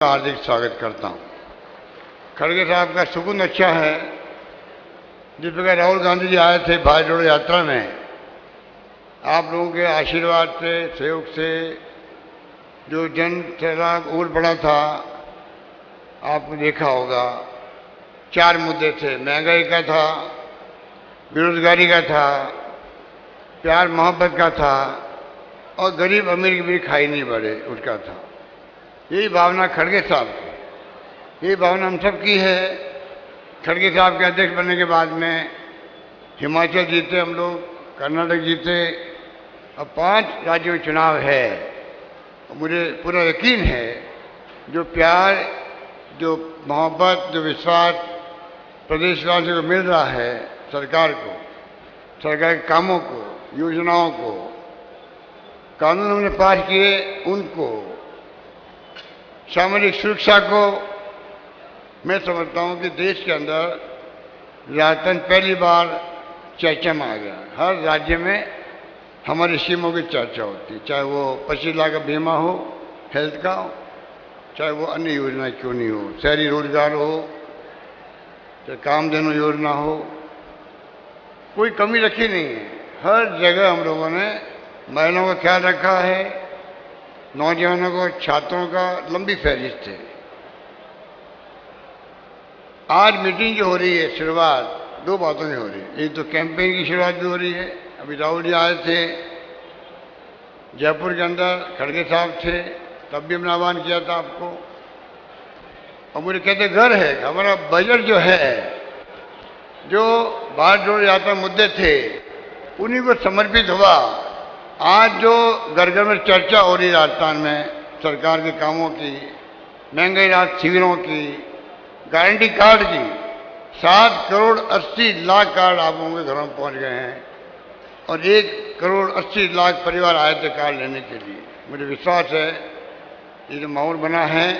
हार्दिक स्वागत करता हूं। खड़गे साहब का सुकून अच्छा है। जिस प्रकार राहुल गांधी जी आए थे भारत जोड़ो यात्रा में, आप लोगों के आशीर्वाद से, सहयोग से जो जन सैलाब उमड़ पड़ा था, आपने देखा होगा। 4 मुद्दे थे, महंगाई का था, बेरोजगारी का था, प्यार मोहब्बत का था और गरीब अमीर की भी खाई नहीं बढ़े उसका था। यही भावना खड़गे साहब की, यही भावना हम सब की है। खड़गे साहब के अध्यक्ष बनने के बाद में हिमाचल जीते हम लोग, कर्नाटक जीते, अब 5 राज्यों में चुनाव है। मुझे पूरा यकीन है जो प्यार, जो मोहब्बत, जो विश्वास प्रदेशवासियों को मिल रहा है, सरकार को, सरकार के कामों को, योजनाओं को, कानून हमने पास किए उनको, सामाजिक सुरक्षा को, मैं समझता हूं कि देश के अंदर राजतन पहली बार चर्चा में आ गया। हर राज्य में हमारी स्कीमों की चर्चा होती है, चाहे वो 25 लाख का बीमा हो हेल्थ का, चाहे वो अन्य योजना क्यों नहीं हो, शहरी रोजगार हो, चाहे कामधेनु योजना हो, कोई कमी रखी नहीं है। हर जगह हम लोगों ने महिलाओं का ख्याल रखा है, नौजवानों को, छात्रों का लंबी फहरिस्त है। आज मीटिंग जो हो रही है, शुरुआत 2 बातों से हो रही है। एक तो कैंपेन की शुरुआत भी हो रही है। अभी राहुल जी आए थे जयपुर के अंदर, खड़गे साहब थे, तब भी हमने आह्वान किया था आपको। और मुझे कहते घर है, हमारा बजट जो है, जो भारत जोड़ो यात्रा मुद्दे थे, उन्हीं को समर्पित हुआ। आज जो घर घर में चर्चा हो रही राजस्थान में सरकार के कामों की, महंगाई राहत शिविरों की, गारंटी कार्ड की, 7 करोड़ 80 लाख कार्ड आप लोगों के घरों में पहुंच गए हैं और 1 करोड़ 80 लाख परिवार आए थे कार्ड लेने के लिए। मुझे विश्वास है ये जो माहौल बना है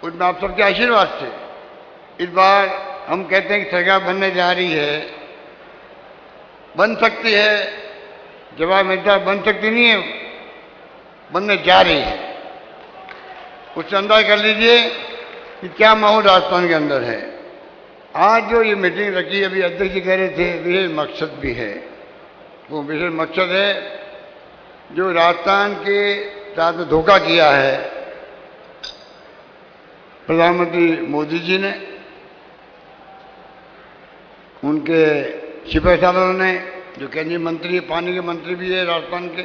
उसमें आप सबके आशीर्वाद से इस बार हम कहते हैं कि सरकार बनने जा रही है, बन सकती है। जवाब मिलता है बन सकती नहीं है, बनने जा रही है। उससे अंदाजा कर लीजिए कि क्या माहौल राजस्थान के अंदर है। आज जो ये मीटिंग रखी, अभी अध्यक्ष जी कह रहे थे, विशेष मकसद भी है। वो विशेष मकसद है जो राजस्थान के साथ में धोखा किया है प्रधानमंत्री मोदी जी ने, उनके सिपह सालों ने, जो केंद्रीय मंत्री, पानी के मंत्री भी है राजस्थान के,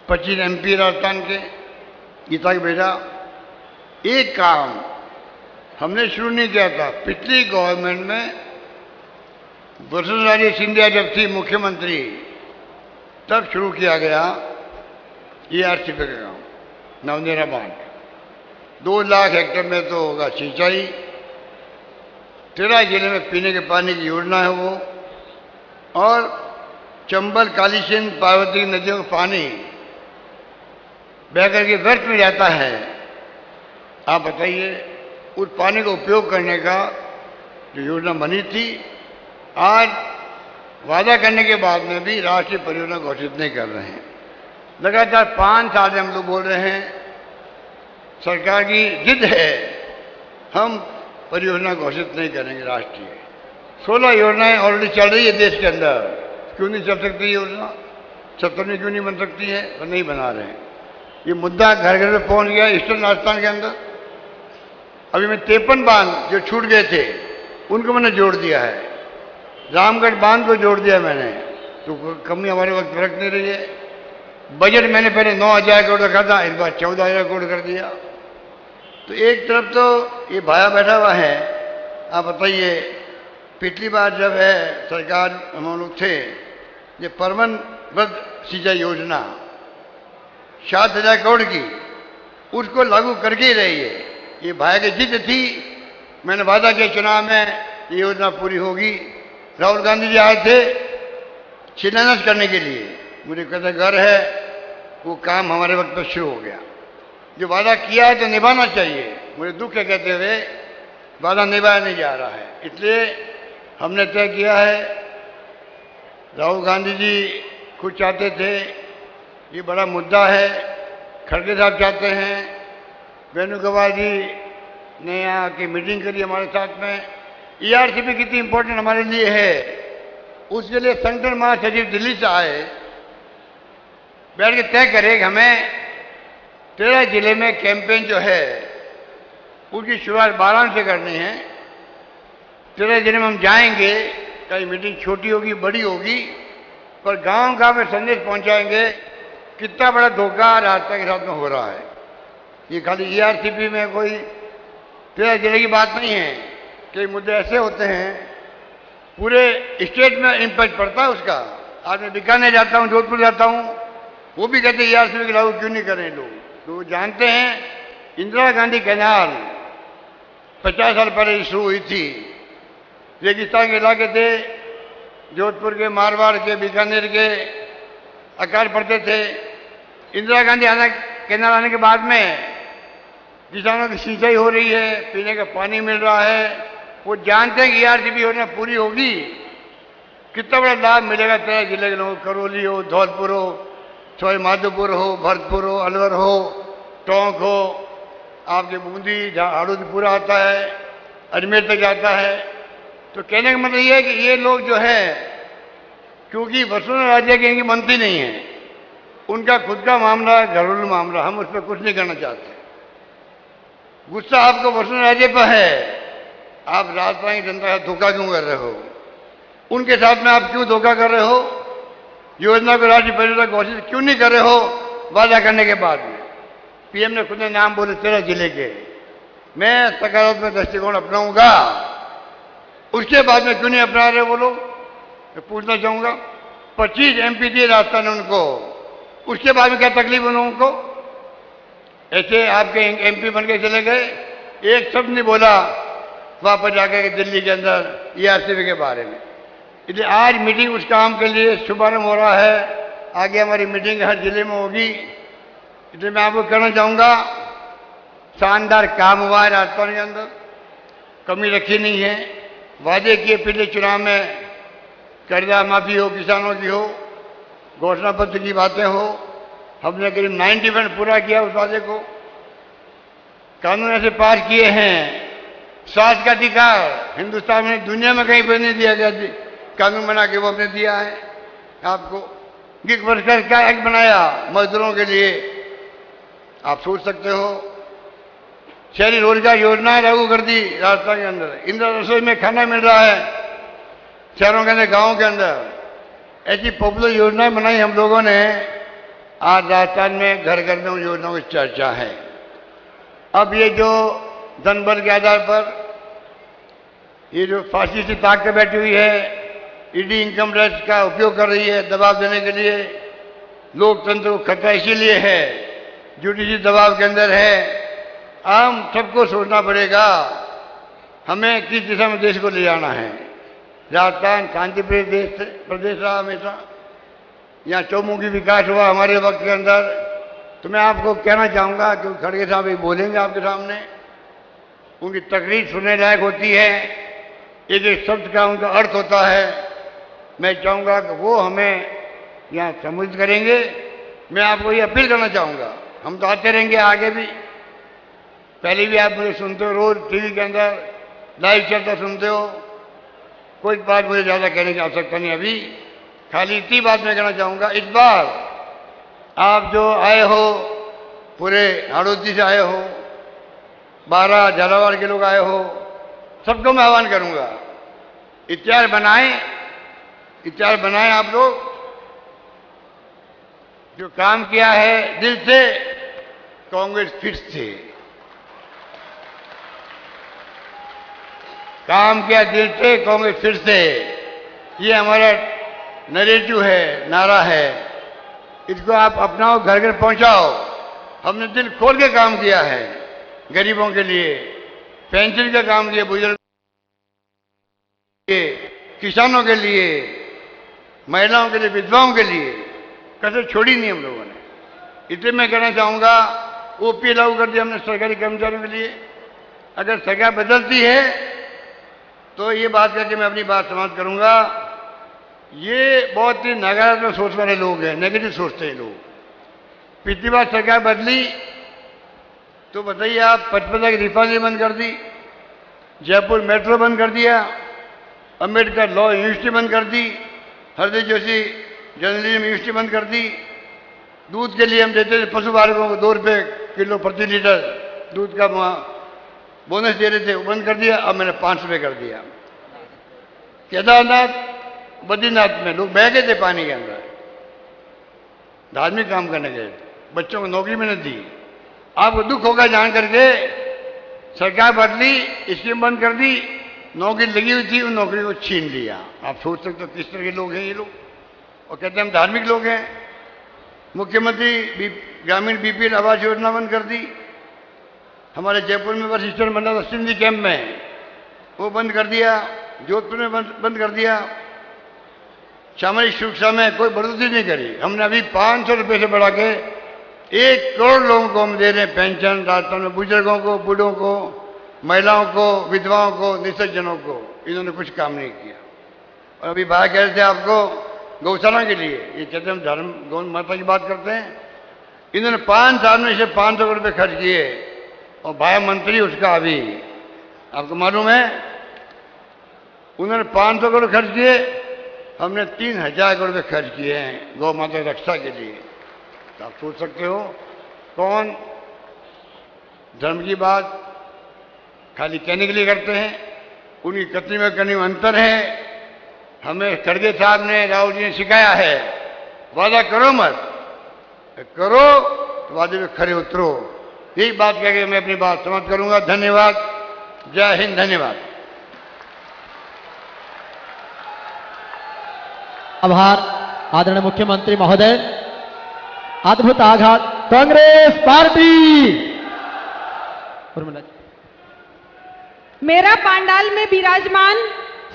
25 MP राजस्थान के, गीता के भेजा। एक काम हमने शुरू नहीं किया था, पिछली गवर्नमेंट में वसुंधरा सिंधिया जब थी मुख्यमंत्री, तब शुरू किया गया ERCP का काम, नवनेरा बांध। 2 लाख हेक्टेयर में तो होगा सिंचाई, 13 जिले में पीने के पानी की योजना है वो, और चंबल, कालीसिंध, पार्वती नदियों का पानी बह करके व्यर्थ में जाता है। आप बताइए, उस पानी का उपयोग करने का जो योजना बनी थी, आज वादा करने के बाद में भी राष्ट्रीय परियोजना घोषित नहीं कर रहे हैं। लगातार 5 साल से हम लोग बोल रहे हैं, सरकार की जिद है, हम परियोजना घोषित नहीं करेंगे राष्ट्रीय। 16 योजनाएं ऑलरेडी चल रही है देश के अंदर, क्यों नहीं चल सकती योजना? 17वीं क्यों नहीं बन सकती है? और नहीं बना रहे हैं। ये मुद्दा घर घर में पहुंच गया ईस्टर्न राजस्थान के अंदर। अभी मैं 53 बांध जो छूट गए थे उनको मैंने जोड़ दिया है, रामगढ़ बांध को जोड़ दिया मैंने, तो कमी हमारे वक्त रख नहीं रही है। बजट मैंने पहले 9,000 करोड़ रखा था, इस बार 14,000 करोड़ कर दिया। तो एक तरफ तो ये भाया बैठा हुआ है। आप बताइए, पिछली बार जब है सरकार हम लोग थे, ये परमनवत सिंचाई योजना 7,000 करोड़ की, उसको लागू करके ही रही है। ये भाई की जिद थी, मैंने वादा किया चुनाव में ये योजना पूरी होगी। राहुल गांधी जी आए थे शिलान्यास करने के लिए, मुझे कहते घर है, वो काम हमारे वक्त पर शुरू हो गया। जो वादा किया है तो निभाना चाहिए। मुझे दुख है कहते हुए वादा निभाया नहीं जा रहा है, इसलिए हमने तय किया है। राहुल गांधी जी खुद चाहते थे, ये बड़ा मुद्दा है, खड़गे साहब चाहते हैं, वेणुगोपाल जी ने यहाँ की मीटिंग करी हमारे साथ में। ईआरसीपी कितनी इंपॉर्टेंट हमारे लिए है, उसके लिए संगठन महासचिव दिल्ली से आए, बैठ के तय करे कि हमें 13 जिले में कैंपेन जो है उसकी शुरुआत वाराणसी से करनी है। 13 जिले में हम जाएंगे, कहीं मीटिंग छोटी होगी बड़ी होगी, पर गांव गांव में संदेश पहुंचाएंगे कितना बड़ा धोखा रास्ता के साथ में हो रहा है। ये खाली ईआरसीपी में कोई 13 जिले की बात नहीं है, कई मुद्दे ऐसे होते हैं पूरे स्टेट में इम्पैक्ट पड़ता है उसका। आज मैं बीकानेर जाता हूँ, जोधपुर जाता हूँ, वो भी कहते हैं ईआरसीपी के लागू क्यों नहीं कर रहे लोग। तो वो जानते हैं इंदिरा गांधी कैनाल 50 साल पहले शुरू हुई थी, रेगिस्तान के इलाके थे, जोधपुर के, मारवाड़ के, बीकानेर के अकाल पड़ते थे। इंदिरा गांधी कैनाल आने के बाद में किसानों की सिंचाई हो रही है, पीने का पानी मिल रहा है। वो जानते हैं कि ईआरसीपी योजना पूरी होगी कितना बड़ा लाभ मिलेगा 13 जिले के लोगों को। करौली हो, धौलपुर हो, सवाई माधोपुर हो, भरतपुर हो, अलवर हो, टोंक हो, आपके बूंदी जहाँ हड़ौद पूरा आता है, अजमेर तक जाता है। तो कहने का मतलब ये है कि ये लोग जो है, क्योंकि वसुंधरा राज्य के इनकी मंत्री नहीं है, उनका खुद का मामला है, घरेलू मामला, हम उस पर कुछ नहीं करना चाहते। गुस्सा आपको वसुंधरा राज्य पर है, आप राजस्थान की जनता का धोखा क्यों कर रहे हो, उनके साथ में आप क्यों धोखा कर रहे हो, योजना को राष्ट्रीय परियोजना घोषित क्यों नहीं कर रहे हो वादा करने के बाद में। पीएम ने खुद ने नाम बोले 13 जिले के, मैं सकारात्मक दृष्टिकोण अपनाऊंगा, उसके बाद में क्यों नहीं अपना रहे वो लोग, मैं पूछना चाहूंगा। 25 एमपी दिए राजस्थान ने उनको, उसके बाद में क्या तकलीफ उन लोगों को। ऐसे आपके एमपी बन के चले गए, एक शब्द नहीं बोला वापस जाकर के दिल्ली के अंदर ईआरसीपी के बारे में। इसलिए आज मीटिंग उस काम के लिए शुभारंभ हो रहा है, आगे हमारी मीटिंग हर जिले में होगी। इसलिए मैं आपको कहना चाहूँगा, शानदार काम हुआ है राजस्थान के अंदर, कमी रखी नहीं है। वादे किए पिछले चुनाव में, कर्जा माफी हो, किसानों की हो, घोषणा पत्र की बातें हो, हमने करीब 90% पूरा किया उस वादे को। कानून ऐसे पास किए हैं, स्वास्थ्य का अधिकार हिंदुस्तान में दुनिया में कहीं पर नहीं दिया गया, कानून बना के वो हमने दिया है आपको। गिग वर्कर का एक्ट बनाया मजदूरों के लिए, आप सोच सकते हो। शहरी रोजगार योजना लागू कर दी राजस्थान के अंदर, इंदिरा रसोई में खाना मिल रहा है शहरों के अंदर, गाँव के अंदर। ऐसी पॉपुलर योजनाएं बनाई हम लोगों ने। आज राजस्थान में घर घर में उन योजनाओं की चर्चा है। अब ये जो धन बल के आधार पर ये जो फांसी से ताक के बैठी हुई है, ईडी इनकम टैक्स का उपयोग कर रही है दबाव देने के लिए, लोकतंत्र को खतरा इसीलिए है, जुडिशरी दबाव के अंदर है। हम सबको सोचना पड़ेगा हमें किस दिशा में देश को ले जाना है। राजस्थान शांति प्रदेश रहा हमेशा, यहाँ चौमुखी विकास हुआ हमारे वक्त के अंदर। तो मैं आपको कहना चाहूँगा, क्योंकि खड़गे साहब भी बोलेंगे आपके सामने, उनकी तकरीर सुनने लायक होती है, एक एक शब्द का उनका अर्थ होता है। मैं चाहूँगा कि वो हमें यहाँ सम्मिलित करेंगे। मैं आपको ये अपील करना चाहूँगा, हम तो आते रहेंगे आगे भी, पहले भी आप मुझे सुनते हो, रोज टीवी के अंदर लाइव चलता सुनते हो। कोई बात मुझे ज़्यादा कहने की आवश्यकता नहीं अभी, खाली इतनी बात मैं कहना चाहूँगा। इस बार आप जो आए हो, पूरे हड़ौती से आए हो, 12 झालावाड़ के लोग आए हो, सबको मैं आह्वान करूँगा, इतिहास बनाएं आप लोग। जो काम किया है दिल से, कांग्रेस फिर से काम किया, दिल से, कांग्रेस फिर से, ये हमारा नरेटिव है, नारा है। इसको आप अपनाओ, घर घर पहुंचाओ। हमने दिल खोल के काम किया है, गरीबों के लिए पेंशन का काम किया, बुजुर्ग के, किसानों के लिए, महिलाओं के लिए, विधवाओं के लिए, कसर छोड़ी नहीं हम लोगों ने। इसलिए मैं कहना चाहूँगा, ओपी लागू कर दिया हमने सरकारी कर्मचारियों के लिए। अगर सरकार बदलती है तो ये बात करके मैं अपनी बात समाप्त करूँगा। ये बहुत ही नकारात्मक सोच वाले लोग हैं, नेगेटिव सोचते हैं लोग। पिछली बार सरकार बदली तो बताइए आप, पचपन की रिफाइनरी बंद कर दी, जयपुर मेट्रो बंद कर दिया, अंबेडकर लॉ यूनिवर्सिटी बंद कर दी, हृदय जोशी जर्नलिज्म यूनिवर्सिटी बंद कर दी। दूध के लिए हम देते थे पशु पालकों को 2 रुपये किलो प्रति लीटर दूध का बोनस दे रहे थे, वो बंद कर दिया। अब मैंने 5 रुपये कर दिया। केदारनाथ बद्रीनाथ में लोग बह गए थे पानी के अंदर, धार्मिक काम करने गए, बच्चों को नौकरी मैंने दी। आपको दुख होगा जान करके सरकार बदली, स्कीम बंद कर दी, नौकरी लगी हुई थी उन नौकरी को छीन लिया। आप सोच सकते हो किस तरह के लोग हैं ये लोग, और कहते हैं हम धार्मिक लोग हैं। मुख्यमंत्री ग्रामीण बीपीएल आवास योजना बंद कर दी। हमारे जयपुर में बस स्टैंड बना था सिंधी कैंप में, वो बंद कर दिया। जोधपुर में बंद कर दिया। सामाजिक सुरक्षा में कोई बढ़ोतरी नहीं करी। हमने अभी 500 रुपये से बढ़ा के 1 करोड़ लोगों को हम दे रहे हैं पेंशन। राजस्थान में बुजुर्गों को, बूढ़ों को, महिलाओं को, विधवाओं को, निःसज्जनों को इन्होंने कुछ काम नहीं किया। और अभी भाई कह रहे थे आपको गौशाला के लिए, ये कहते हैं हम धर्म गौ माता की बात करते हैं। इन्होंने 5 साल में से 500 करोड़ रुपये खर्च किए, और भाई मंत्री उसका अभी आपको मालूम है, उन्होंने 500 करोड़ खर्च किए, हमने 3000 करोड़ रुपये खर्च किए हैं गौ माता की रक्षा के लिए। तो आप सोच सकते हो कौन धर्म की बात खाली कहने के लिए करते हैं, उनकी कथनी में करनी में अंतर है। हमें खड़गे साहब ने, राहुल जी ने सिखाया है, वादा करो मत, करो तो वादे में खरे उतरो। यही बात कह के मैं अपनी बात समाप्त करूंगा। धन्यवाद। जय हिंद। धन्यवाद। आभार आदरणीय मुख्यमंत्री महोदय। अद्भुत आघात कांग्रेस पार्टी। मेरा पांडाल में विराजमान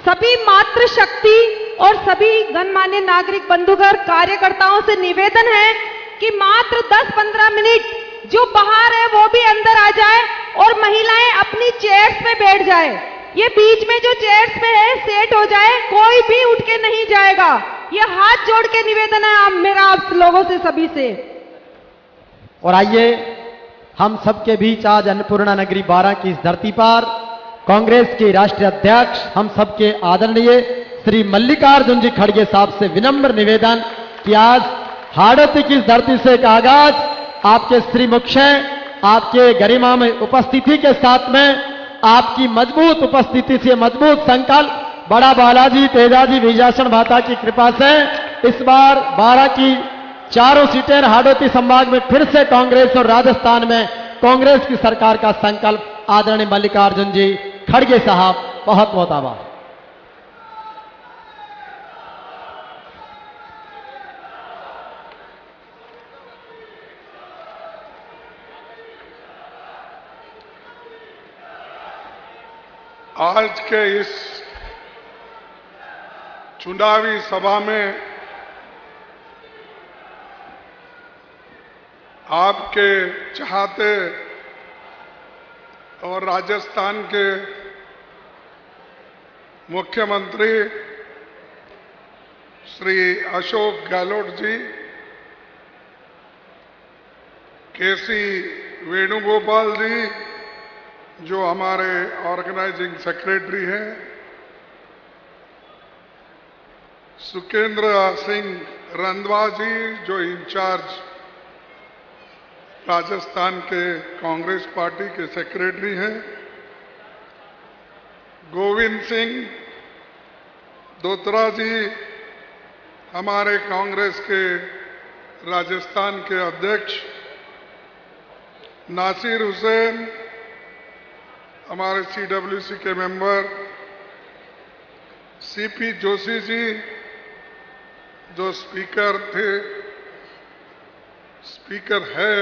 सभी मातृशक्ति और सभी गणमान्य नागरिक बंधुगण कार्यकर्ताओं से निवेदन है कि मात्र 10-15 मिनट जो बाहर है वो भी अंदर आ जाए और महिलाएं अपनी चेयर्स पे बैठ जाए। ये बीच में जो चेयर्स पे है सेट हो जाए, कोई भी उठ के नहीं जाएगा। ये हाथ जोड़ के निवेदन है मेरा आप लोगों से, सभी से। और आइए हम सबके बीच आज अन्नपूर्णा नगरी बारां की इस धरती पर कांग्रेस के राष्ट्रीय अध्यक्ष हम सबके आदरणीय श्री मल्लिकार्जुन जी खड़गे साहब से विनम्र निवेदन कि आज हाड़ौती की इस धरती से एक आगाज आपके श्री मुख्य, आपके गरिमा में उपस्थिति के साथ में आपकी मजबूत उपस्थिति से मजबूत संकल्प बड़ा बालाजी तेजाजी विजासन भाता की कृपा से इस बार बारां की 4 सीटें हाड़ौती संभाग में फिर से कांग्रेस और राजस्थान में कांग्रेस की सरकार का संकल्प आदरणीय मल्लिकार्जुन जी खड़गे साहब, बहुत बहुत आभार। आज के इस चुनावी सभा में आपके चाहते और राजस्थान के मुख्यमंत्री श्री अशोक गहलोत जी, केसी वेणुगोपाल जी जो हमारे ऑर्गेनाइजिंग सेक्रेटरी हैं, सुकेंद्र सिंह रंधवा जी जो इंचार्ज राजस्थान के कांग्रेस पार्टी के सेक्रेटरी हैं, गोविंद सिंह दोत्रा जी हमारे कांग्रेस के राजस्थान के अध्यक्ष, नासिर हुसैन हमारे सीडब्ल्यूसी के मेंबर, सीपी जोशी जी जो स्पीकर थे, स्पीकर है,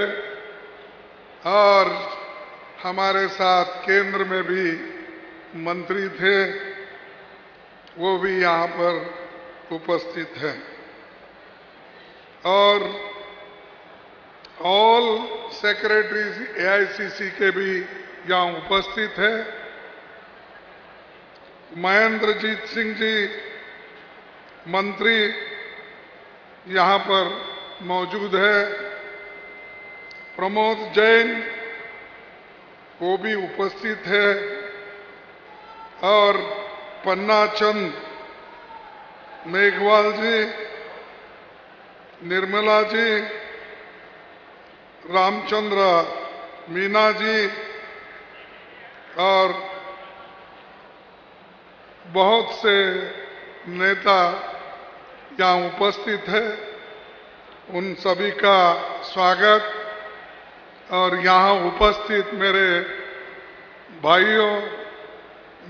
और हमारे साथ केंद्र में भी मंत्री थे, वो भी यहाँ पर उपस्थित हैं। और ऑल सेक्रेटरीज एआईसीसी के भी यहाँ उपस्थित है। महेंद्रजीत सिंह जी मंत्री यहाँ पर मौजूद है। प्रमोद जैन वो भी उपस्थित है और पन्ना चंद मेघवाल जी, निर्मला जी, रामचंद्र मीना जी और बहुत से नेता यहाँ उपस्थित है। उन सभी का स्वागत और यहाँ उपस्थित मेरे भाइयों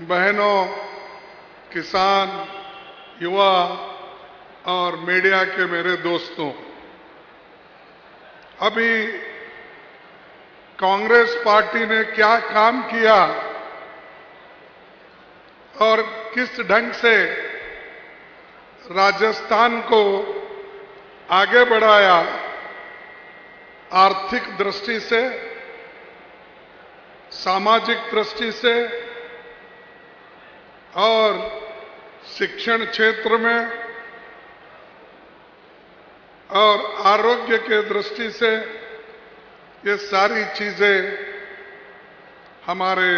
बहनों, किसान, युवा और मीडिया के मेरे दोस्तों, अभी कांग्रेस पार्टी ने क्या काम किया और किस ढंग से राजस्थान को आगे बढ़ाया, आर्थिक दृष्टि से, सामाजिक दृष्टि से और शिक्षण क्षेत्र में और आरोग्य के दृष्टि से, ये सारी चीजें हमारे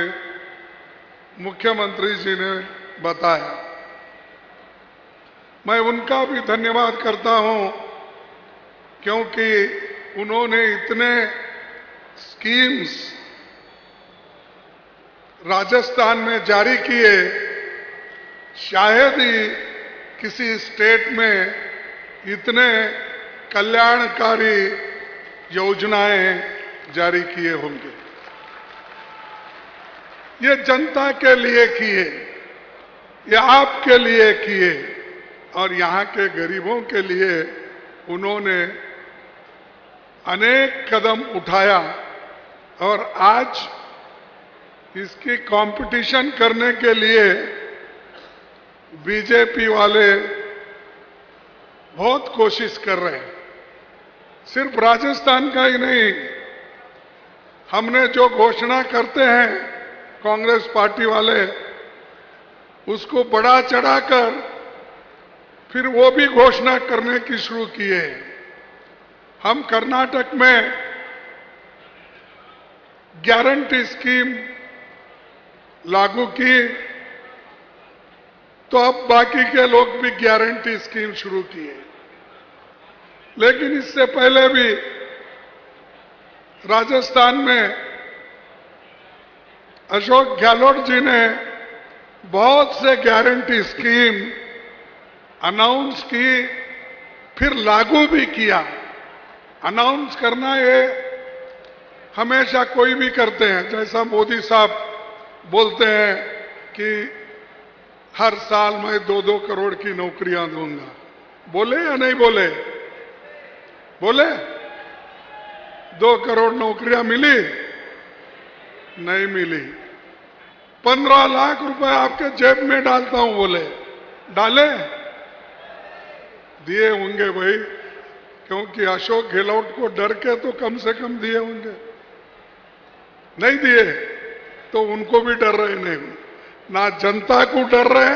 मुख्यमंत्री जी ने बताया। मैं उनका भी धन्यवाद करता हूं क्योंकि उन्होंने इतने स्कीम्स राजस्थान में जारी किए, शायद ही किसी स्टेट में इतने कल्याणकारी योजनाएं जारी किए होंगे। ये जनता के लिए किए, ये आपके लिए किए और यहाँ के गरीबों के लिए उन्होंने अनेक कदम उठाया और आज इसकी कंपटीशन करने के लिए बीजेपी वाले बहुत कोशिश कर रहे हैं। सिर्फ राजस्थान का ही नहीं, हमने जो घोषणा करते हैं कांग्रेस पार्टी वाले, उसको बढ़ा चढ़ाकर फिर वो भी घोषणा करने की शुरू किए। हम कर्नाटक में गारंटी स्कीम लागू की, तो अब बाकी के लोग भी गारंटी स्कीम शुरू किए। लेकिन इससे पहले भी राजस्थान में अशोक गहलोत जी ने बहुत से गारंटी स्कीम अनाउंस की, फिर लागू भी किया। अनाउंस करना ये हमेशा कोई भी करते हैं, जैसा मोदी साहब बोलते हैं कि हर साल मैं 2-2 करोड़ की नौकरियां दूंगा। बोले या नहीं बोले? बोले 2 करोड़ नौकरियां मिली? नहीं मिली। 15 लाख रुपए आपके जेब में डालता हूं बोले, डाले? दिए होंगे भाई, क्योंकि अशोक गहलोत को डर के तो कम से कम दिए होंगे। नहीं दिए तो उनको भी डर रहे नहीं, ना जनता को डर रहे,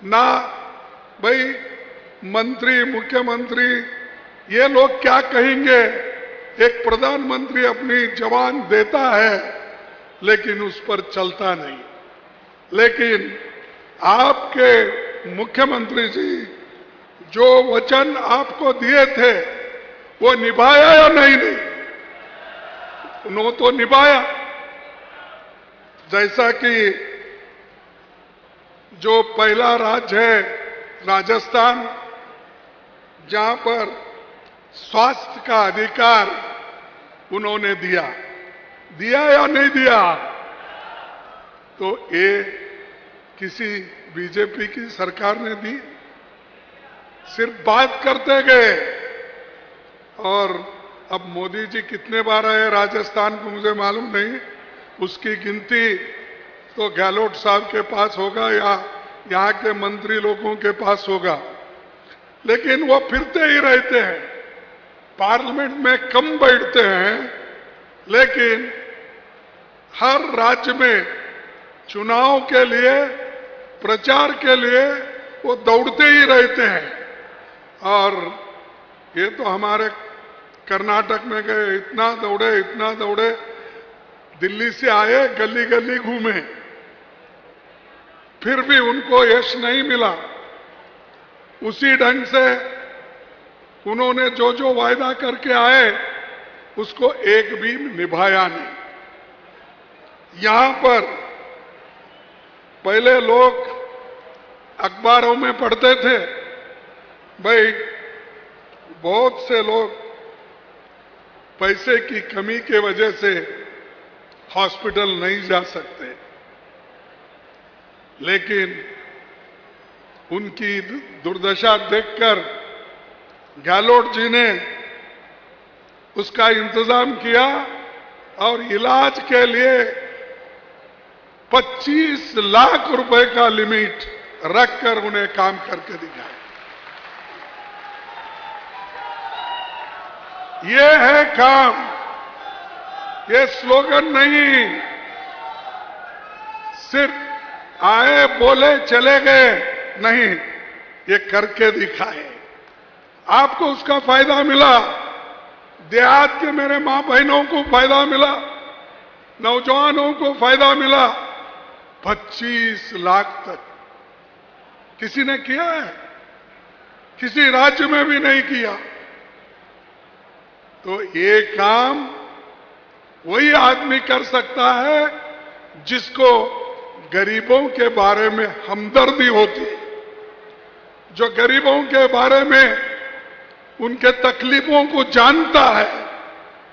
ना भाई मंत्री, मुख्यमंत्री ये लोग क्या कहेंगे। एक प्रधानमंत्री अपनी जवान देता है लेकिन उस पर चलता नहीं। लेकिन आपके मुख्यमंत्री जी जो वचन आपको दिए थे वो निभाया या नहीं? उन्होंने तो निभाया। जैसा कि जो पहला राज्य है राजस्थान, जहां पर स्वास्थ्य का अधिकार उन्होंने दिया या नहीं दिया? तो ये किसी बीजेपी की सरकार ने दी? सिर्फ बात करते गए। और अब मोदी जी कितने बार आए राजस्थान को मुझे मालूम नहीं, उसकी गिनती तो गहलोत साहब के पास होगा या यहाँ के मंत्री लोगों के पास होगा। लेकिन वो फिरते ही रहते हैं, पार्लियामेंट में कम बैठते हैं, लेकिन हर राज्य में चुनाव के लिए, प्रचार के लिए वो दौड़ते ही रहते हैं। और ये तो हमारे कर्नाटक में गए, इतना दौड़े दिल्ली से आए, गली गली घूमे, फिर भी उनको यश नहीं मिला। उसी ढंग से उन्होंने जो जो वायदा करके आए उसको एक भी निभाया नहीं। यहां पर पहले लोग अखबारों में पढ़ते थे, भाई बहुत से लोग पैसे की कमी के वजह से हॉस्पिटल नहीं जा सकते, लेकिन उनकी दुर्दशा देखकर गहलोत जी ने उसका इंतजाम किया और इलाज के लिए 25 लाख रुपए का लिमिट रखकर उन्हें काम करके दिखाया। ये है काम, ये स्लोगन नहीं, सिर्फ आए बोले चले गए नहीं, ये करके दिखाए। आपको उसका फायदा मिला, देहात के मेरे मां बहनों को फायदा मिला, नौजवानों को फायदा मिला। 25 लाख तक किसी ने किया है? किसी राज्य में भी नहीं किया। तो ये काम वही आदमी कर सकता है जिसको गरीबों के बारे में हमदर्दी होती है, जो गरीबों के बारे में उनके तकलीफों को जानता है,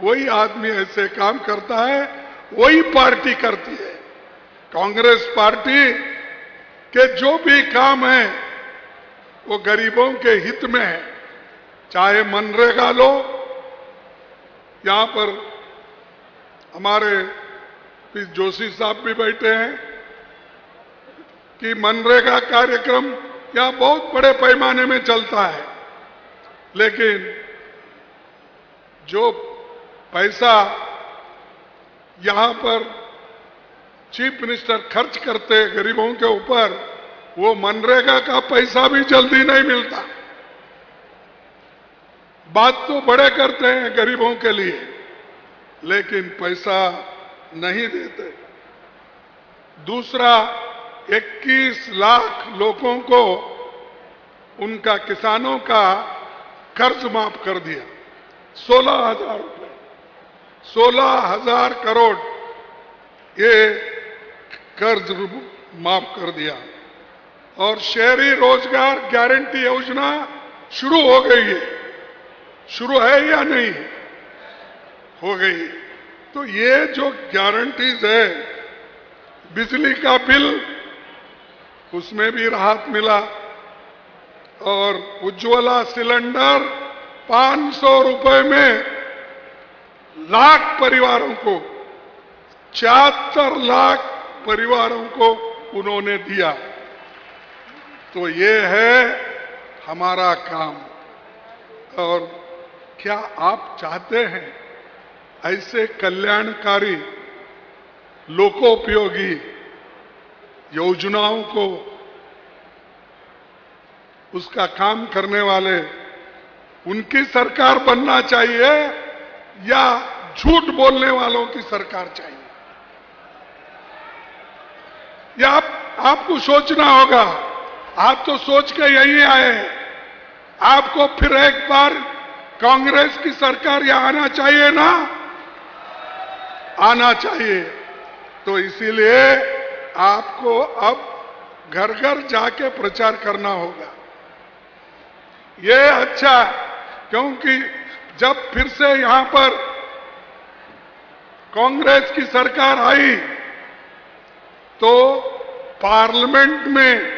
वही आदमी ऐसे काम करता है, वही पार्टी करती है। कांग्रेस पार्टी के जो भी काम है वो गरीबों के हित में है। चाहे मनरेगा लो, यहां पर हमारे पी जोशी साहब भी बैठे हैं कि मनरेगा कार्यक्रम यहां बहुत बड़े पैमाने में चलता है, लेकिन जो पैसा यहां पर चीफ मिनिस्टर खर्च करते गरीबों के ऊपर, वो मनरेगा का पैसा भी जल्दी नहीं मिलता। बात तो बड़े करते हैं गरीबों के लिए, लेकिन पैसा नहीं देते। दूसरा, 21 लाख लोगों को उनका किसानों का कर्ज माफ कर दिया, 16,000 रुपए, 16,000 करोड़ ये कर्ज माफ कर दिया। और शहरी रोजगार गारंटी योजना शुरू हो गई है, शुरू है या नहीं? हो गई। तो ये जो गारंटीज है, बिजली का बिल उसमें भी राहत मिला, और उज्ज्वला सिलेंडर 500 रुपए में लाख परिवारों को, 74 लाख परिवारों को उन्होंने दिया। तो ये है हमारा काम। और क्या आप चाहते हैं ऐसे कल्याणकारी लोकोपयोगी योजनाओं को, उसका काम करने वाले उनकी सरकार बनना चाहिए या झूठ बोलने वालों की सरकार चाहिए? या आपको सोचना होगा। आप तो सोच के यही आए हैं, आपको फिर एक बार कांग्रेस की सरकार यहां आना चाहिए ना? आना चाहिए। तो इसीलिए आपको अब घर घर जाके प्रचार करना होगा। ये अच्छा, क्योंकि जब फिर से यहां पर कांग्रेस की सरकार आई तो पार्लियामेंट में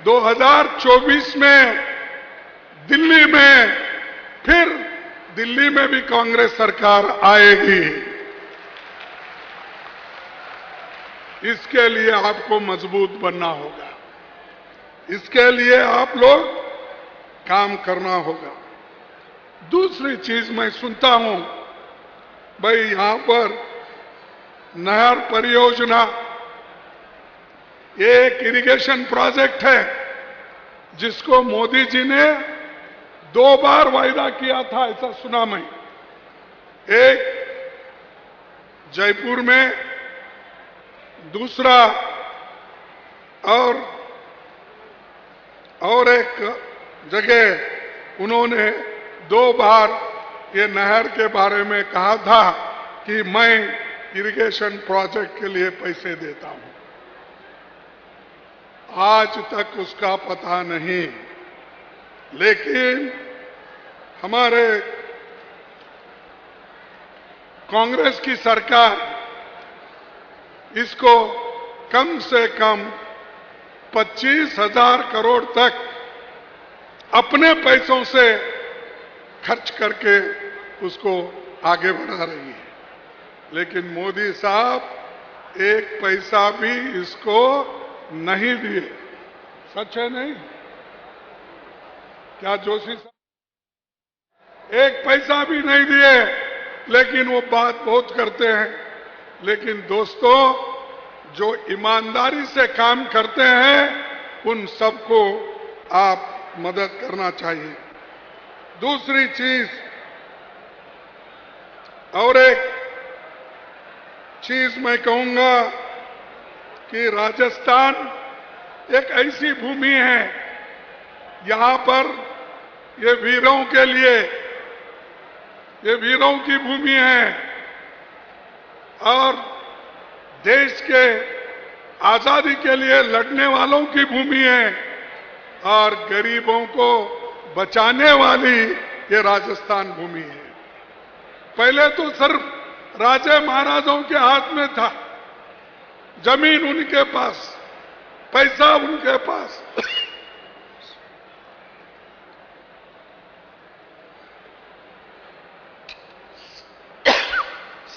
2024 में दिल्ली में, फिर दिल्ली में भी कांग्रेस सरकार आएगी। इसके लिए आपको मजबूत बनना होगा, इसके लिए आप लोग काम करना होगा। दूसरी चीज मैं सुनता हूं, भाई यहां पर नहर परियोजना, एक इरिगेशन प्रोजेक्ट है जिसको मोदी जी ने 2 बार वायदा किया था, ऐसा सुना मैं। एक जयपुर में दूसरा और एक जगह उन्होंने 2 बार ये नहर के बारे में कहा था कि मैं इरिगेशन प्रोजेक्ट के लिए पैसे देता हूं। आज तक उसका पता नहीं, लेकिन हमारे कांग्रेस की सरकार इसको कम से कम 25,000 करोड़ तक अपने पैसों से खर्च करके उसको आगे बढ़ा रही है। लेकिन मोदी साहब 1 पैसा भी इसको नहीं दिए। सच है नहीं? क्या जोशी साहब 1 पैसा भी नहीं दिए, लेकिन वो बात बहुत करते हैं। लेकिन दोस्तों, जो ईमानदारी से काम करते हैं उन सबको आप मदद करना चाहिए। दूसरी चीज, और एक चीज मैं कहूंगा कि राजस्थान एक ऐसी भूमि है, यहां पर ये वीरों के लिए, ये वीरों की भूमि है और देश के आजादी के लिए लड़ने वालों की भूमि है और गरीबों को बचाने वाली ये राजस्थान भूमि है। पहले तो सिर्फ राजे महाराजों के हाथ में था, जमीन उनके पास, पैसा उनके पास,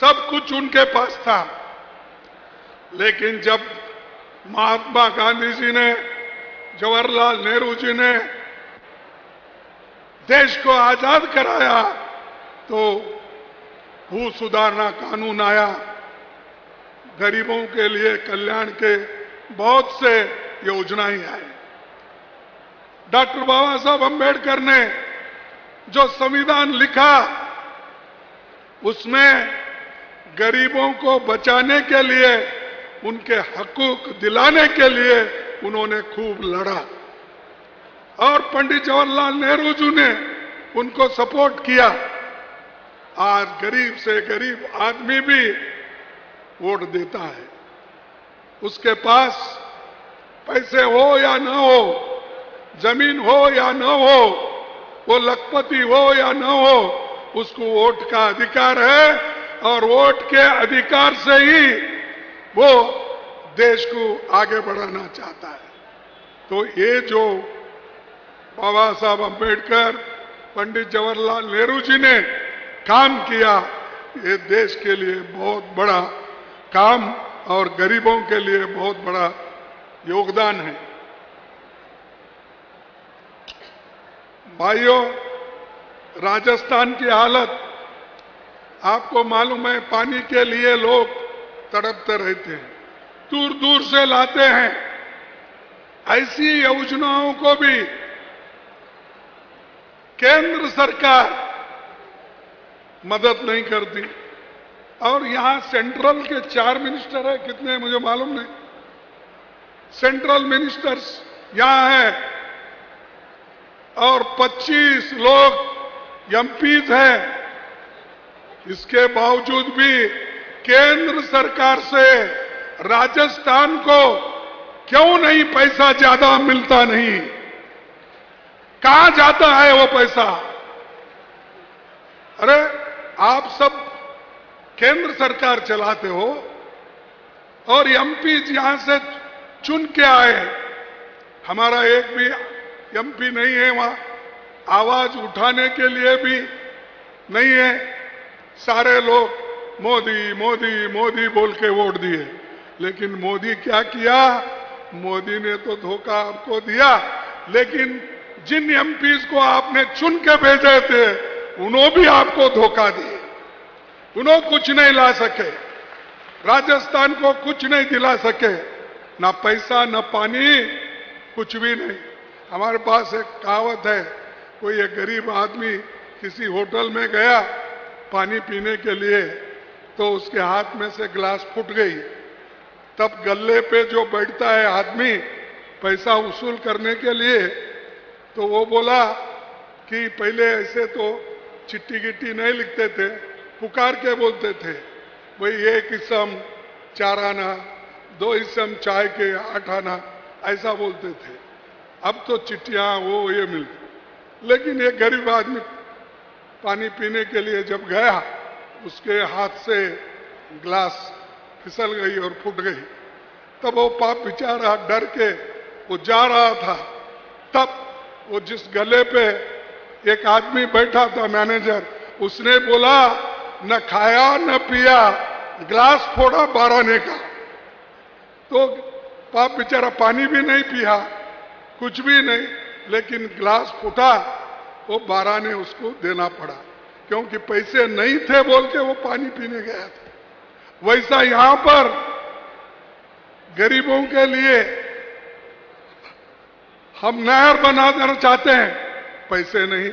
सब कुछ उनके पास था। लेकिन जब महात्मा गांधी जी ने, जवाहरलाल नेहरू जी ने देश को आजाद कराया तो भू सुधारना कानून आया, गरीबों के लिए कल्याण के बहुत से योजनाएं आई। डॉक्टर बाबा साहब अम्बेडकर ने जो संविधान लिखा उसमें गरीबों को बचाने के लिए, उनके हकूक दिलाने के लिए उन्होंने खूब लड़ा और पंडित जवाहरलाल नेहरू जी ने उनको सपोर्ट किया। आज गरीब से गरीब आदमी भी वोट देता है। उसके पास पैसे हो या न हो, जमीन हो या न हो, वो लखपति हो या न हो, उसको वोट का अधिकार है और वोट के अधिकार से ही वो देश को आगे बढ़ाना चाहता है। तो ये जो बाबा साहब अम्बेडकर, पंडित जवाहरलाल नेहरू जी ने काम किया, ये देश के लिए बहुत बड़ा काम और गरीबों के लिए बहुत बड़ा योगदान है। भाइयों, राजस्थान की हालत आपको मालूम है, पानी के लिए लोग तड़पते रहते हैं, दूर दूर से लाते हैं। ऐसी योजनाओं को भी केंद्र सरकार मदद नहीं करती। और यहां सेंट्रल के 4 मिनिस्टर है, कितने हैं मुझे मालूम नहीं, सेंट्रल मिनिस्टर्स यहां है और 25 लोग एमपीज हैं। इसके बावजूद भी केंद्र सरकार से राजस्थान को क्यों नहीं पैसा ज्यादा मिलता नहीं? कहां जाता है वो पैसा? अरे आप सब केंद्र सरकार चलाते हो और एमपी यहां से चुन के आए, हमारा एक भी एमपी नहीं है वहां, आवाज उठाने के लिए भी नहीं है। सारे लोग मोदी मोदी मोदी बोल के वोट दिए, लेकिन मोदी क्या किया? मोदी ने तो धोखा आपको दिया, लेकिन जिन एमपीज को आपने चुन के भेजे थे उन्होंने भी आपको धोखा दिए। उन्होंने कुछ नहीं ला सके, राजस्थान को कुछ नहीं दिला सके, ना पैसा ना पानी, कुछ भी नहीं। हमारे पास एक कहावत है, कोई एक गरीब आदमी किसी होटल में गया पानी पीने के लिए, तो उसके हाथ में से गिलास फूट गई। तब गल्ले पे जो बैठता है आदमी पैसा वसूल करने के लिए, तो वो बोला कि पहले ऐसे तो चिट्ठी गिट्टी नहीं लिखते थे, पुकार के बोलते थे, भाई 1 इसम 4 आना, 2 इसम चाय के 8 आना, ऐसा बोलते थे। अब तो चिट्ठियां वो ये मिलती। लेकिन एक गरीब आदमी पानी पीने के लिए जब गया, उसके हाथ से गिलास फिसल गई और फूट गई। तब वो पाप बेचारा डर के वो जा रहा था। तब वो जिस गले पे एक आदमी बैठा था, मैनेजर, उसने बोला न खाया न पिया, गिलास फोड़ा 12 आने का। तो पाप बेचारा पानी भी नहीं पिया, कुछ भी नहीं, लेकिन गिलास फूटा, वो 12 ने उसको देना पड़ा, क्योंकि पैसे नहीं थे बोल के वो पानी पीने गया था। वैसा यहां पर गरीबों के लिए हम नहर बना देना चाहते हैं, पैसे नहीं।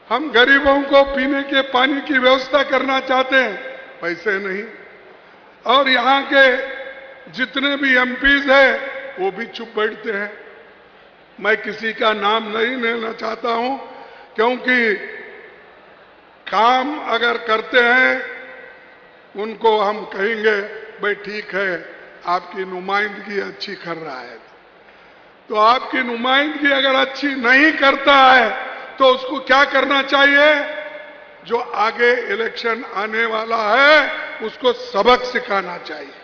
हम गरीबों को पीने के पानी की व्यवस्था करना चाहते हैं, पैसे नहीं। और यहां के जितने भी एमपीज हैं वो भी चुप बैठते हैं। मैं किसी का नाम नहीं लेना चाहता हूं, क्योंकि काम अगर करते हैं उनको हम कहेंगे भाई ठीक है, आपकी नुमाइंदगी अच्छी कर रहा है। तो आपकी नुमाइंदगी अगर अच्छी नहीं करता है तो उसको क्या करना चाहिए? जो आगे इलेक्शन आने वाला है उसको सबक सिखाना चाहिए।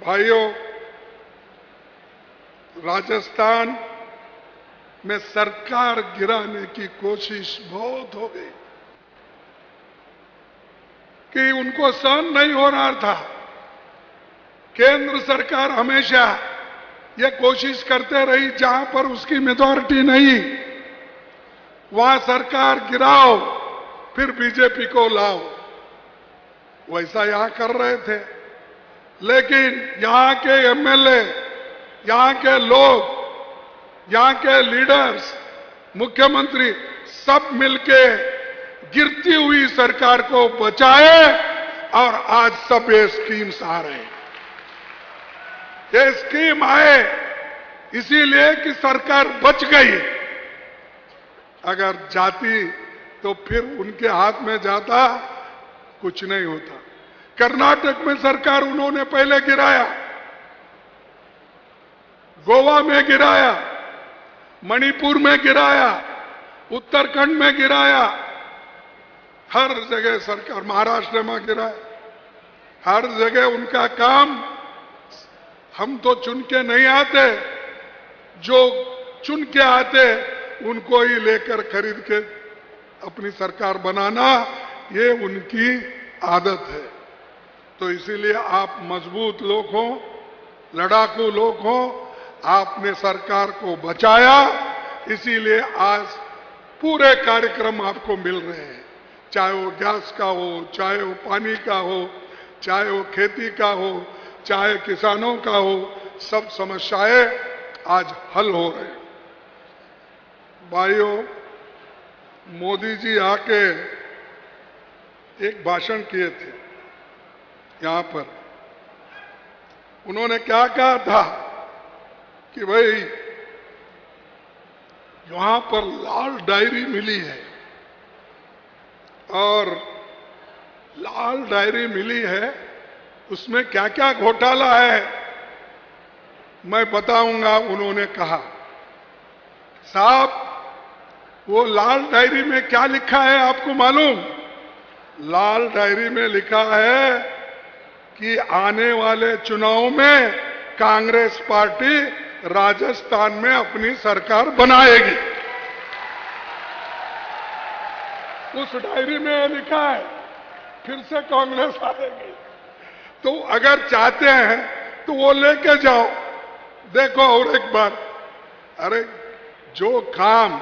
भाइयों, राजस्थान में सरकार गिराने की कोशिश बहुत हो गई कि उनको सहन नहीं हो रहा था। केंद्र सरकार हमेशा ये कोशिश करते रही, जहां पर उसकी मेजॉरिटी नहीं वहां सरकार गिराओ, फिर बीजेपी को लाओ। वैसा यहां कर रहे थे, लेकिन यहां के एमएलए, यहां के लोग, यहां के लीडर्स, मुख्यमंत्री सब मिलके गिरती हुई सरकार को बचाए और आज सब ये स्कीम्स आ रहे हैं। ये स्कीम आए इसीलिए कि सरकार बच गई। अगर जाती तो फिर उनके हाथ में जाता, कुछ नहीं होता। कर्नाटक में सरकार उन्होंने पहले गिराया, गोवा में गिराया, मणिपुर में गिराया, उत्तराखंड में गिराया, हर जगह सरकार, महाराष्ट्र में गिराया। हर जगह उनका काम, हम तो चुन के नहीं आते, जो चुन के आते उनको ही लेकर खरीद के अपनी सरकार बनाना, ये उनकी आदत है। तो इसीलिए आप मजबूत लोग हो, लड़ाकू लोग हो, आपने सरकार को बचाया, इसीलिए आज पूरे कार्यक्रम आपको मिल रहे हैं। चाहे वो गैस का हो, चाहे वो पानी का हो, चाहे वो खेती का हो, चाहे किसानों का हो, सब समस्याएं आज हल हो रहे हैं। भाइयों, मोदी जी आके एक भाषण किए थे यहां पर। उन्होंने क्या कहा था कि भाई यहां पर लाल डायरी मिली है, और लाल डायरी मिली है, उसमें क्या क्या घोटाला है मैं बताऊंगा। उन्होंने कहा, साहब वो लाल डायरी में क्या लिखा है आपको मालूम? लाल डायरी में लिखा है कि आने वाले चुनाव में कांग्रेस पार्टी राजस्थान में अपनी सरकार बनाएगी। उस डायरी में लिखा है फिर से कांग्रेस आएगी। तो अगर चाहते हैं तो वो लेके जाओ, देखो और एक बार। अरे जो काम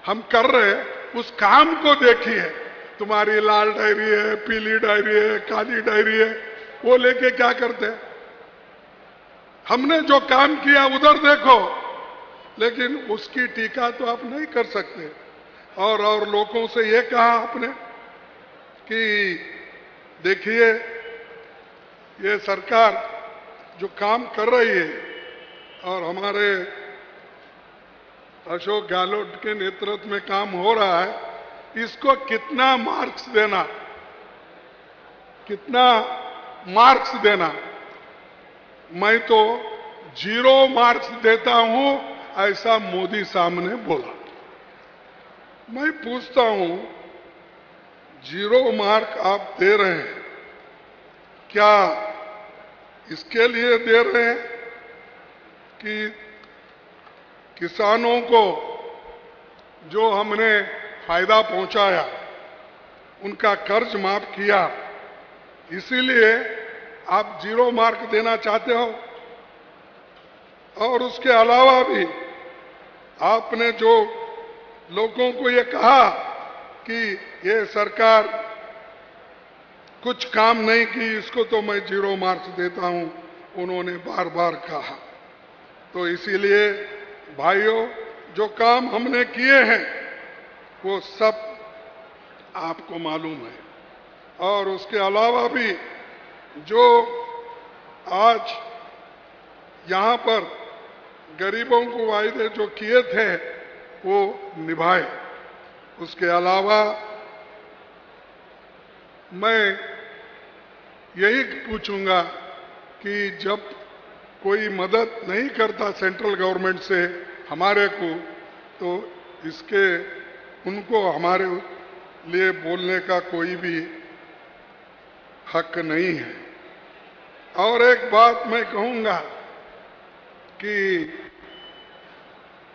हम कर रहे हैं उस काम को देखिए। तुम्हारी लाल डायरी है, पीली डायरी है, काली डायरी है, वो लेके क्या करते हैं? हमने जो काम किया उधर देखो, लेकिन उसकी टीका तो आप नहीं कर सकते। और लोगों से ये कहा आपने कि देखिए ये सरकार जो काम कर रही है और हमारे अशोक गहलोत के नेतृत्व में काम हो रहा है, इसको कितना मार्क्स देना, कितना मार्क्स देना। मैं तो 0 मार्क्स देता हूं, ऐसा मोदी साहब ने बोला। मैं पूछता हूं 0 मार्क आप दे रहे हैं, क्या इसके लिए दे रहे हैं कि किसानों को जो हमने फायदा पहुंचाया, उनका कर्ज माफ किया, इसीलिए आप 0 मार्क देना चाहते हो? और उसके अलावा भी आपने जो लोगों को ये कहा कि ये सरकार कुछ काम नहीं की, इसको तो मैं 0 मार्क्स देता हूं, उन्होंने बार बार कहा। तो इसीलिए भाइयों, जो काम हमने किए हैं वो सब आपको मालूम है, और उसके अलावा भी जो आज यहां पर गरीबों को वायदे जो किए थे वो निभाए। उसके अलावा मैं यही पूछूंगा कि जब कोई मदद नहीं करता सेंट्रल गवर्नमेंट से हमारे को, तो इसके उनको हमारे लिए बोलने का कोई भी हक नहीं है। और एक बात मैं कहूंगा कि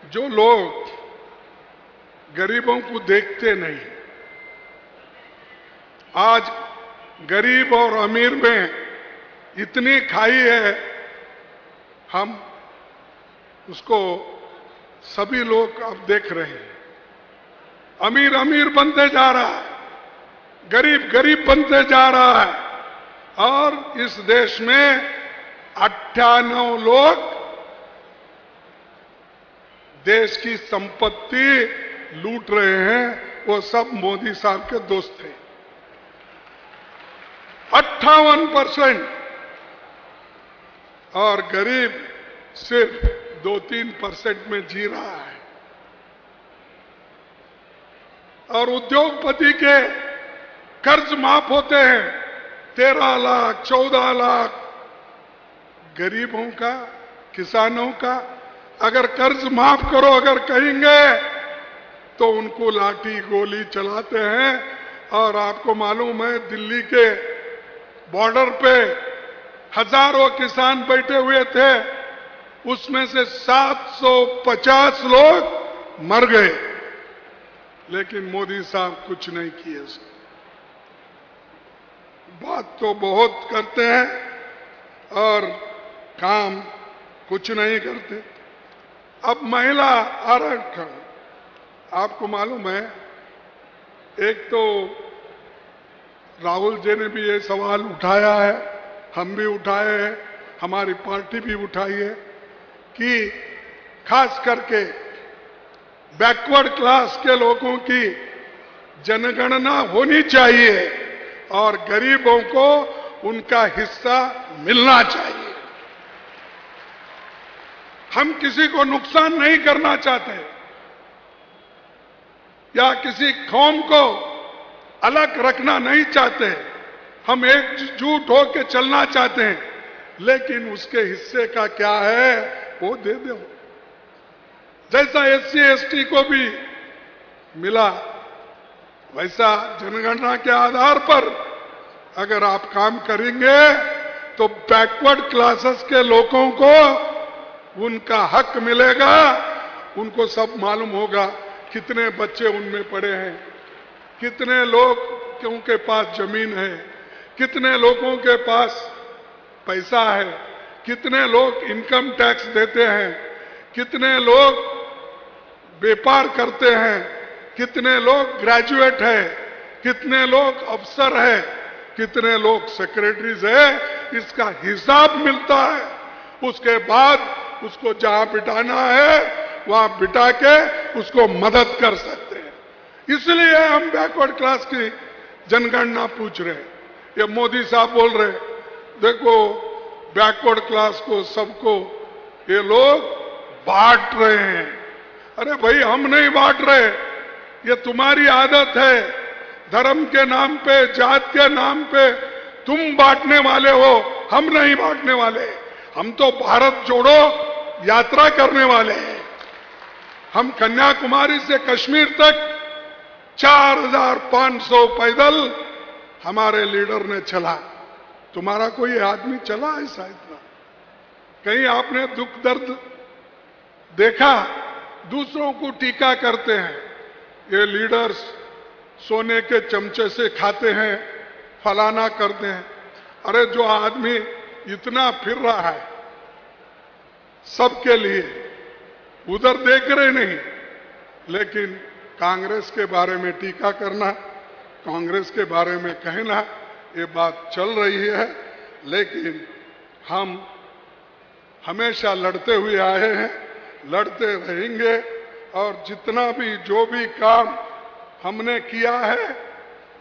जो लोग गरीबों को देखते नहीं, आज गरीब और अमीर में इतनी खाई है, हम उसको सभी लोग अब देख रहे हैं। अमीर अमीर बनते जा रहा है, गरीब गरीब बनते जा रहा है, और इस देश में 98 लोग देश की संपत्ति लूट रहे हैं, वो सब मोदी साहब के दोस्त थे। 58%, और गरीब सिर्फ 2-3% में जी रहा है। और उद्योगपति के कर्ज माफ होते हैं 13 लाख 14 लाख, गरीबों का, किसानों का अगर कर्ज माफ करो अगर कहेंगे तो उनको लाठी गोली चलाते हैं। और आपको मालूम है दिल्ली के बॉर्डर पे हजारों किसान बैठे हुए थे, उसमें से 750 लोग मर गए, लेकिन मोदी साहब कुछ नहीं किए। बात तो बहुत करते हैं और काम कुछ नहीं करते। अब महिला आरक्षण, आपको मालूम है, एक तो राहुल जी ने भी ये सवाल उठाया है, हम भी उठाए हैं, हमारी पार्टी भी उठाई है कि खास करके बैकवर्ड क्लास के लोगों की जनगणना होनी चाहिए और गरीबों को उनका हिस्सा मिलना चाहिए। हम किसी को नुकसान नहीं करना चाहते या किसी कौम को अलग रखना नहीं चाहते, हम एकजुट होकर चलना चाहते हैं, लेकिन उसके हिस्से का क्या है वो दे दो। जैसा SC ST को भी मिला, वैसा जनगणना के आधार पर अगर आप काम करेंगे तो बैकवर्ड क्लासेस के लोगों को उनका हक मिलेगा। उनको सब मालूम होगा कितने बच्चे उनमें पड़े हैं, कितने लोग उनके पास जमीन है, कितने लोगों के पास पैसा है, कितने लोग इनकम टैक्स देते हैं, कितने लोग व्यापार करते हैं, कितने लोग ग्रेजुएट है, कितने लोग अफसर है, कितने लोग सेक्रेटरीज है। इसका हिसाब मिलता है। उसके बाद उसको जहां बिठाना है वहां बिठा के उसको मदद कर सकते हैं। इसलिए हम बैकवर्ड क्लास की जनगणना पूछ रहे हैं। ये मोदी साहब बोल रहे हैं, देखो बैकवर्ड क्लास को सबको ये लोग बांट रहे हैं। अरे भाई, हम नहीं बांट रहे, ये तुम्हारी आदत है। धर्म के नाम पे, जात के नाम पे तुम बांटने वाले हो, हम नहीं बांटने वाले। हम तो भारत जोड़ो यात्रा करने वाले हैं। हम कन्याकुमारी से कश्मीर तक 4500 पैदल हमारे लीडर ने चला। तुम्हारा कोई आदमी चला ऐसा इतना? कहीं आपने दुख दर्द देखा? दूसरों को टीका करते हैं, ये लीडर्स सोने के चमचे से खाते हैं, फलाना करते हैं। अरे जो आदमी इतना फिर रहा है सबके लिए, उधर देख रहे नहीं, लेकिन कांग्रेस के बारे में टीका करना, कांग्रेस के बारे में कहना, ये बात चल रही है। लेकिन हम हमेशा लड़ते हुए आए हैं, लड़ते रहेंगे। और जितना भी जो भी काम हमने किया है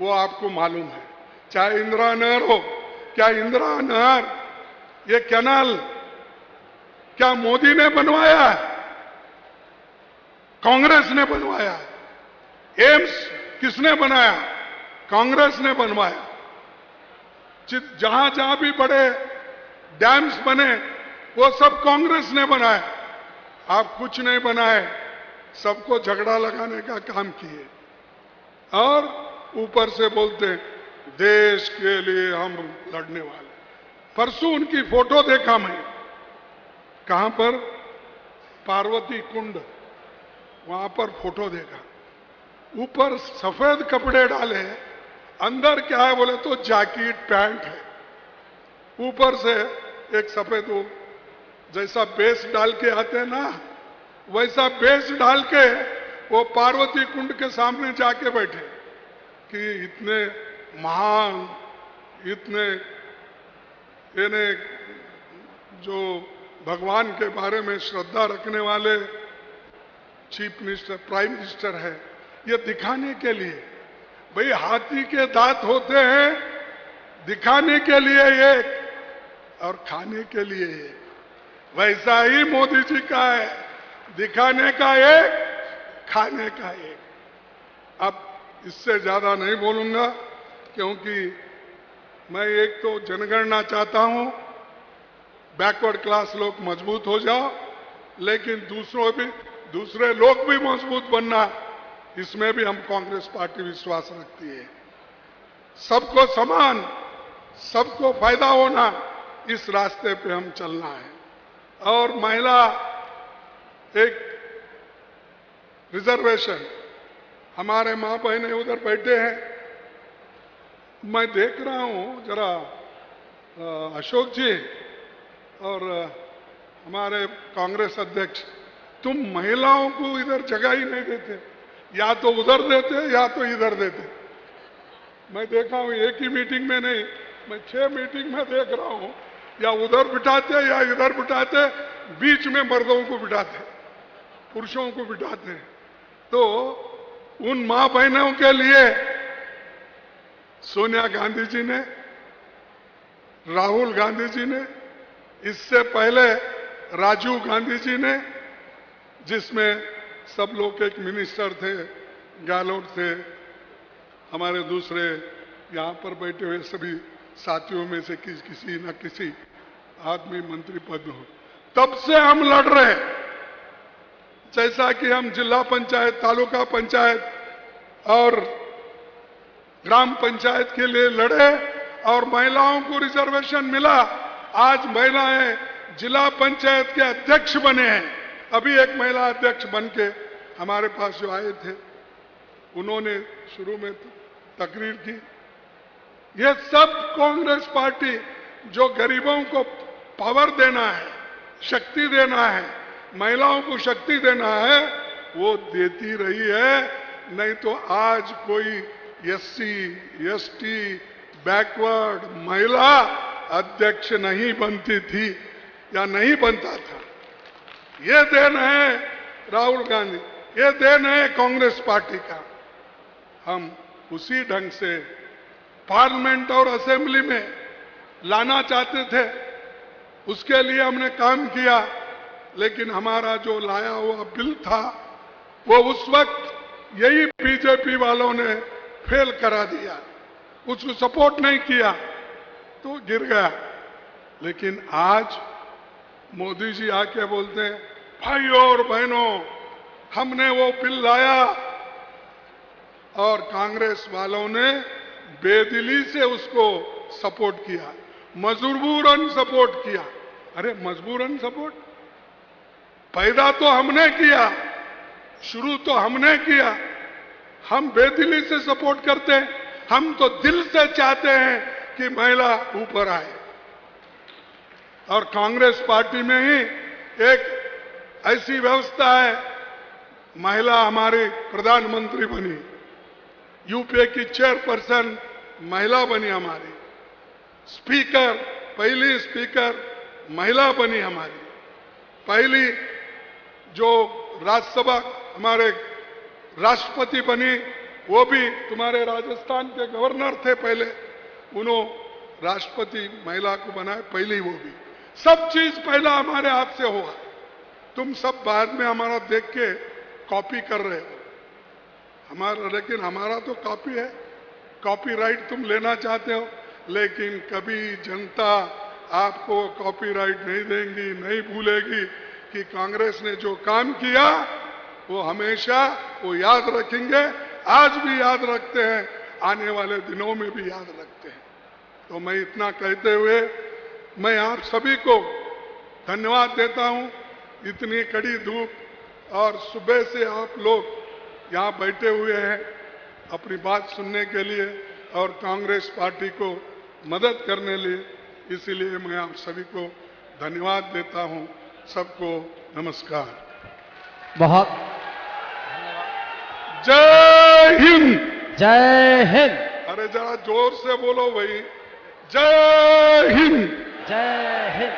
वो आपको मालूम है। चाहे इंदिरा नहर हो, क्या इंदिरा नहर, ये कैनाल क्या मोदी ने बनवाया है? कांग्रेस ने बनवाया है। एम्स किसने बनाया? कांग्रेस ने बनवाया। जहां जहां भी बड़े डैम्स बने वो सब कांग्रेस ने बनाए। आप कुछ नहीं बनाए, सबको झगड़ा लगाने का काम किए और ऊपर से बोलते हैं देश के लिए हम लड़ने वाले। परसों उनकी फोटो देखा मैं, कहां पर? पार्वती कुंड, वहां पर फोटो देखा। ऊपर सफेद कपड़े डाले, अंदर क्या है बोले तो जैकेट पैंट है। ऊपर से एक सफेद वो जैसा बेस डाल के आते हैं ना, वैसा बेस डाल के वो पार्वती कुंड के सामने जाके बैठे कि इतने महान, इतने यानी जो भगवान के बारे में श्रद्धा रखने वाले चीफ मिनिस्टर, प्राइम मिनिस्टर है, ये दिखाने के लिए। भाई हाथी के दांत होते हैं दिखाने के लिए एक और खाने के लिए एक। वैसा ही मोदी जी का है, दिखाने का एक, खाने का एक। अब इससे ज्यादा नहीं बोलूंगा क्योंकि मैं एक तो जनगणना चाहता हूं, बैकवर्ड क्लास लोग मजबूत हो जाओ, लेकिन दूसरे लोग भी मजबूत बनना, इसमें भी हम कांग्रेस पार्टी विश्वास रखती है। सबको समान, सबको फायदा होना, इस रास्ते पे हम चलना है। और महिला एक रिजर्वेशन, हमारे मां बहनें उधर बैठे हैं, मैं देख रहा हूं जरा अशोक जी और हमारे कांग्रेस अध्यक्ष, तुम महिलाओं को इधर जगह ही नहीं देते, या तो उधर देते या तो इधर देते। मैं देखा हूं एक ही मीटिंग में नहीं, मैं 6 मीटिंग में देख रहा हूं, या उधर बिठाते या इधर बिठाते, बीच में मर्दों को बिठाते, पुरुषों को बिठाते हैं। तो उन मां बहनों के लिए सोनिया गांधी जी ने, राहुल गांधी जी ने, इससे पहले राजीव गांधी जी ने, जिसमें सब लोग एक मिनिस्टर थे, गहलोत थे, हमारे दूसरे यहां पर बैठे हुए सभी साथियों में से किसी न किसी आदमी मंत्री पद में हो। तब से हम लड़ रहे हैं। जैसा कि हम जिला पंचायत, तालुका पंचायत और ग्राम पंचायत के लिए लड़े और महिलाओं को रिजर्वेशन मिला। आज महिलाएं जिला पंचायत के अध्यक्ष बने हैं। अभी एक महिला अध्यक्ष बन के हमारे पास जो आए थे, उन्होंने शुरू में तकरीर की। ये सब कांग्रेस पार्टी जो गरीबों को पावर देना है, शक्ति देना है, महिलाओं को शक्ति देना है, वो देती रही है। नहीं तो आज कोई SC, ST, बैकवर्ड महिला अध्यक्ष नहीं बनती थी या नहीं बनता था। ये देन है राहुल गांधी, ये देन है कांग्रेस पार्टी का। हम उसी ढंग से पार्लियामेंट और असेंबली में लाना चाहते थे। उसके लिए हमने काम किया, लेकिन हमारा जो लाया हुआ बिल था वो उस वक्त यही बीजेपी वालों ने फेल करा दिया, उसको सपोर्ट नहीं किया तो गिर गया। लेकिन आज मोदी जी आके बोलते हैं, भाइयों और बहनों, हमने वो बिल लाया और कांग्रेस वालों ने बेदिली से उसको सपोर्ट किया, मजबूरन सपोर्ट किया। अरे मजबूरन सपोर्ट? पैदा तो हमने किया, शुरू तो हमने किया। हम बेदिली से सपोर्ट करते हैं, हम तो दिल से चाहते हैं कि महिला ऊपर आए। और कांग्रेस पार्टी में ही एक ऐसी व्यवस्था है, महिला हमारी प्रधानमंत्री बनी, यूपीए की चेयरपर्सन महिला बनी हमारी, स्पीकर, पहली स्पीकर महिला बनी हमारी, पहली जो राज्यसभा हमारे राष्ट्रपति बनी वो भी तुम्हारे राजस्थान के गवर्नर थे पहले, उन्होंने राष्ट्रपति महिला को बनाया, पहले वो भी। सब चीज पहला हमारे हाथ से हुआ। तुम सब बाद में हमारा देख के कॉपी कर रहे हो हमारा, लेकिन हमारा तो कॉपी है, कॉपीराइट तुम लेना चाहते हो, लेकिन कभी जनता आपको कॉपीराइट नहीं देंगी, नहीं भूलेगी कि कांग्रेस ने जो काम किया वो हमेशा वो याद रखेंगे। आज भी याद रखते हैं, आने वाले दिनों में भी याद रखते हैं। तो मैं इतना कहते हुए मैं आप सभी को धन्यवाद देता हूं। इतनी कड़ी धूप और सुबह से आप लोग यहाँ बैठे हुए हैं अपनी बात सुनने के लिए और कांग्रेस पार्टी को मदद करने लिए, इसीलिए मैं आप सभी को धन्यवाद देता हूं। सबको नमस्कार। बहुत जय हिंद। जय हिंद। अरे जरा जोर से बोलो भाई, जय हिंद। जय हिंद।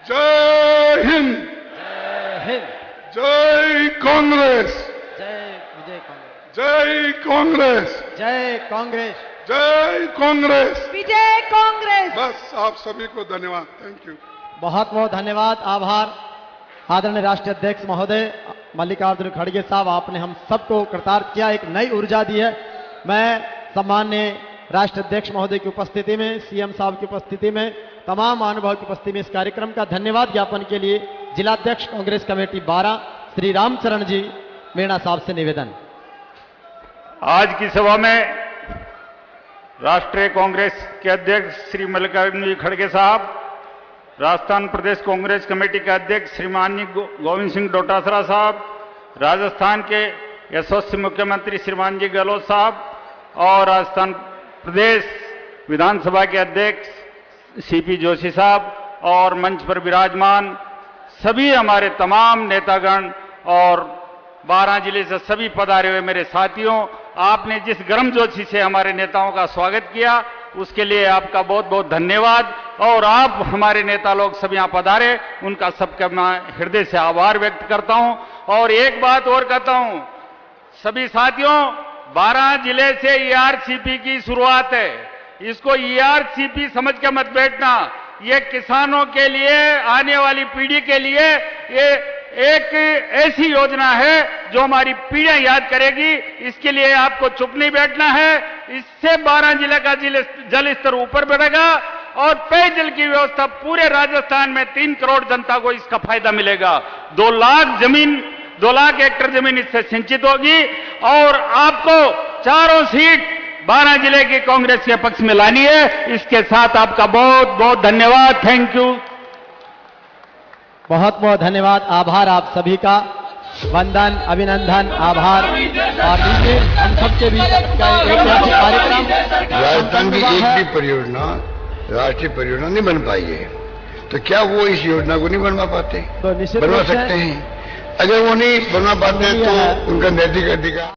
जय हिंद। जय हिंद। जय कांग्रेस। जय विजय कांग्रेस। जय कांग्रेस। जय कांग्रेस। जय कांग्रेस। विजय कांग्रेस। बस आप सभी को धन्यवाद। Thank you. बहुत बहुत धन्यवाद, आभार। आदरणीय राष्ट्रीय अध्यक्ष महोदय मल्लिकार्जुन खड़गे साहब, आपने हम सबको कृतार्थ किया, एक नई ऊर्जा दी है। मैं सम्मान्य राष्ट्रीय अध्यक्ष महोदय की उपस्थिति में, सीएम साहब की उपस्थिति में, तमाम महानुभाव की उपस्थिति में इस कार्यक्रम का धन्यवाद ज्ञापन के लिए जिलाध्यक्ष कांग्रेस कमेटी 12 श्री रामचरण जी मीणा साहब से निवेदन। आज की सभा में राष्ट्रीय कांग्रेस के अध्यक्ष श्री मल्लिकार्जुन जी खड़गे साहब, राजस्थान प्रदेश कांग्रेस कमेटी के अध्यक्ष श्रीमान गोविंद सिंह डोटासरा साहब, राजस्थान के यशस्वी मुख्यमंत्री श्रीमान जी गहलोत साहब और राजस्थान प्रदेश विधानसभा के अध्यक्ष सीपी जोशी साहब और मंच पर विराजमान सभी हमारे तमाम नेतागण और 12 जिले से सभी पधारे हुए मेरे साथियों, आपने जिस गर्मजोशी से हमारे नेताओं का स्वागत किया उसके लिए आपका बहुत बहुत धन्यवाद। और आप हमारे नेता लोग सब यहाँ पधारे, उनका सबका मैं हृदय से आभार व्यक्त करता हूं। और एक बात और कहता हूं, सभी साथियों, 12 जिले से ईआरसीपी की शुरुआत है। इसको ईआरसीपी समझ के मत बैठना, ये किसानों के लिए, आने वाली पीढ़ी के लिए ये एक ऐसी योजना है जो हमारी पीढ़ियां याद करेगी। इसके लिए आपको चुप नहीं बैठना है। इससे 12 जिले का जल स्तर ऊपर बढ़ेगा और पेयजल की व्यवस्था पूरे राजस्थान में 3 करोड़ जनता को इसका फायदा मिलेगा। 2 लाख हेक्टेयर जमीन इससे सिंचित होगी और आपको चारों सीट 12 जिले की कांग्रेस के पक्ष में लानी है। इसके साथ आपका बहुत बहुत धन्यवाद। Thank you. बहुत बहुत धन्यवाद, आभार आप सभी का, वंदन, अभिनंदन, आभार। और नीचे हम सबके बीच का एक ऐसी कार्यक्रम, राजस्थान की एक भी परियोजना राष्ट्रीय परियोजना नहीं बन पाई है, तो क्या वो इस योजना को नहीं बनवा पाते? तो निश्चित बनवा रूप से सकते हैं। अगर वो नहीं बनवा पाते तो उनका नैतिक अधिकार